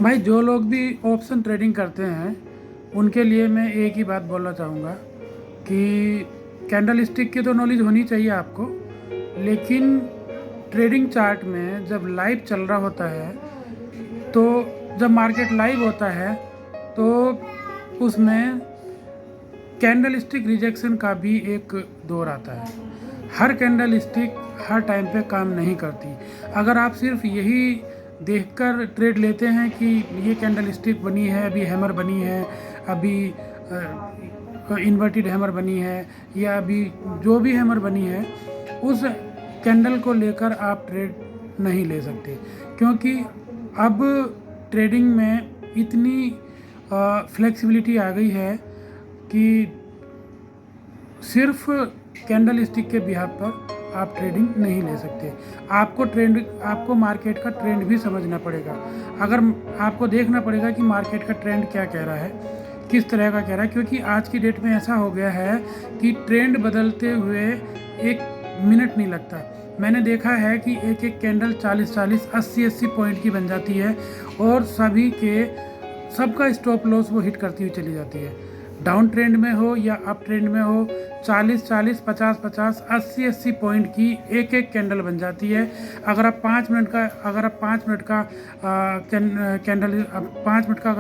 भाई जो लोग भी ऑप्शन ट्रेडिंग करते हैं उनके लिए मैं एक ही बात बोलना चाहूँगा कि कैंडल स्टिक की तो नॉलेज होनी चाहिए आपको, लेकिन ट्रेडिंग चार्ट में जब लाइव चल रहा होता है, तो जब मार्केट लाइव होता है तो उसमें कैंडल स्टिक रिजेक्शन का भी एक दौर आता है। हर कैंडल स्टिक हर टाइम पे काम नहीं करती। अगर आप सिर्फ यही देखकर ट्रेड लेते हैं कि ये कैंडल स्टिक बनी है, अभी हैमर बनी है, अभी इन्वर्टेड हैमर बनी है, या अभी जो भी हैमर बनी है, उस कैंडल को लेकर आप ट्रेड नहीं ले सकते, क्योंकि अब ट्रेडिंग में इतनी फ्लेक्सिबिलिटी आ गई है कि सिर्फ कैंडल स्टिक के बिहाफ पर आप ट्रेडिंग नहीं ले सकते। आपको मार्केट का ट्रेंड भी समझना पड़ेगा। अगर आपको देखना पड़ेगा कि मार्केट का ट्रेंड क्या कह रहा है, किस तरह का कह रहा है, क्योंकि आज की डेट में ऐसा हो गया है कि ट्रेंड बदलते हुए एक मिनट नहीं लगता। मैंने देखा है कि एक एक कैंडल 40-40, 80-80 पॉइंट की बन जाती है और सबका स्टॉप लॉस वो हिट करती हुई चली जाती है। डाउन ट्रेंड में हो या अप ट्रेंड में हो, 40-40, 50-50, 80-80 पॉइंट की एक एक कैंडल बन जाती है। अगर आप 5 मिनट का अगर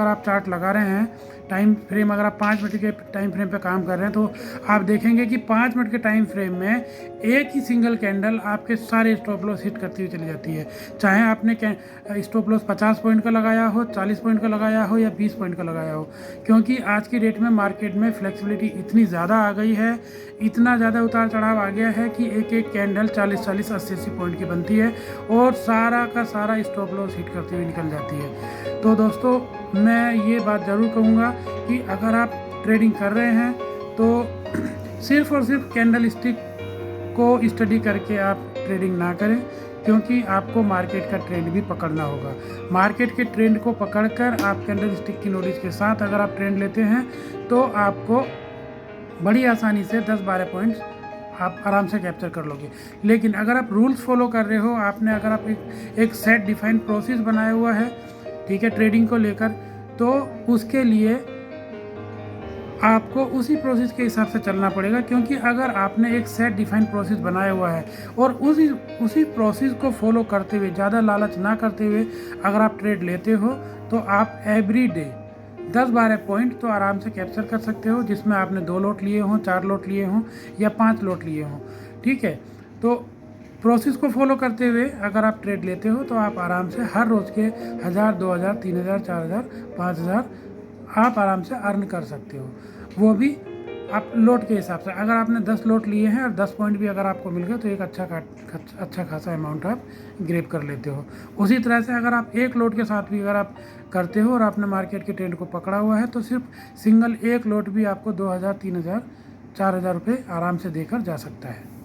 आप चार्ट लगा रहे हैं, टाइम फ्रेम, अगर आप 5 मिनट के टाइम फ्रेम पे काम कर रहे हैं, तो आप देखेंगे कि 5 मिनट के टाइम फ्रेम में एक ही सिंगल कैंडल आपके सारे स्टॉप लॉस हिट करती हुई चली जाती है। चाहे आपने स्टॉप लॉस 50 पॉइंट का लगाया हो, 40 पॉइंट का लगाया हो या 20 पॉइंट का लगाया हो, क्योंकि आज की डेट में मार्केट में फ्लेक्सिबिलिटी इतनी ज़्यादा आ गई है, इतना ज़्यादा उतार चढ़ाव आ गया है कि एक एक कैंडल 40-40, 80-80 पॉइंट की बनती है और सारा का सारा स्टॉप लॉस हिट करती हुई निकल जाती है। तो दोस्तों, मैं ये बात ज़रूर कहूँगा कि अगर आप ट्रेडिंग कर रहे हैं तो सिर्फ और सिर्फ कैंडल स्टिक को स्टडी करके आप ट्रेडिंग ना करें, क्योंकि आपको मार्केट का ट्रेंड भी पकड़ना होगा। मार्केट के ट्रेंड को पकड़कर आप कैंडल स्टिक की नॉलेज के साथ अगर आप ट्रेंड लेते हैं तो आपको बड़ी आसानी से 10-12 पॉइंट्स आप आराम से कैप्चर कर लोगे। लेकिन अगर आप रूल्स फॉलो कर रहे हो, अगर आप एक सेट डिफाइंड प्रोसेस बनाया हुआ है, ठीक है, ट्रेडिंग को लेकर, तो उसके लिए आपको उसी प्रोसेस के हिसाब से चलना पड़ेगा। क्योंकि अगर आपने एक सेट डिफाइंड प्रोसेस बनाया हुआ है और उसी प्रोसेस को फॉलो करते हुए, ज़्यादा लालच ना करते हुए अगर आप ट्रेड लेते हो, तो आप एवरी डे 10-12 पॉइंट तो आराम से कैप्चर कर सकते हो, जिसमें आपने 2 लॉट लिए हों, 4 लॉट लिए हों या 5 लॉट लिए हों, ठीक है। तो प्रोसेस को फॉलो करते हुए अगर आप ट्रेड लेते हो तो आप आराम से हर रोज़ के 1000, 2000, 3000, 4000, 5000 आप आराम से अर्न कर सकते हो, वो भी आप लोट के हिसाब से। अगर आपने 10 लोट लिए हैं और 10 पॉइंट भी अगर आपको मिल गए तो एक अच्छा खासा अमाउंट आप ग्रैब कर लेते हो। उसी तरह से अगर आप एक लोट के साथ भी अगर आप करते हो और आपने मार्केट के ट्रेंड को पकड़ा हुआ है, तो सिर्फ सिंगल एक लोट भी आपको 2000, 3000, 4000 रुपये आराम से देकर जा सकता है।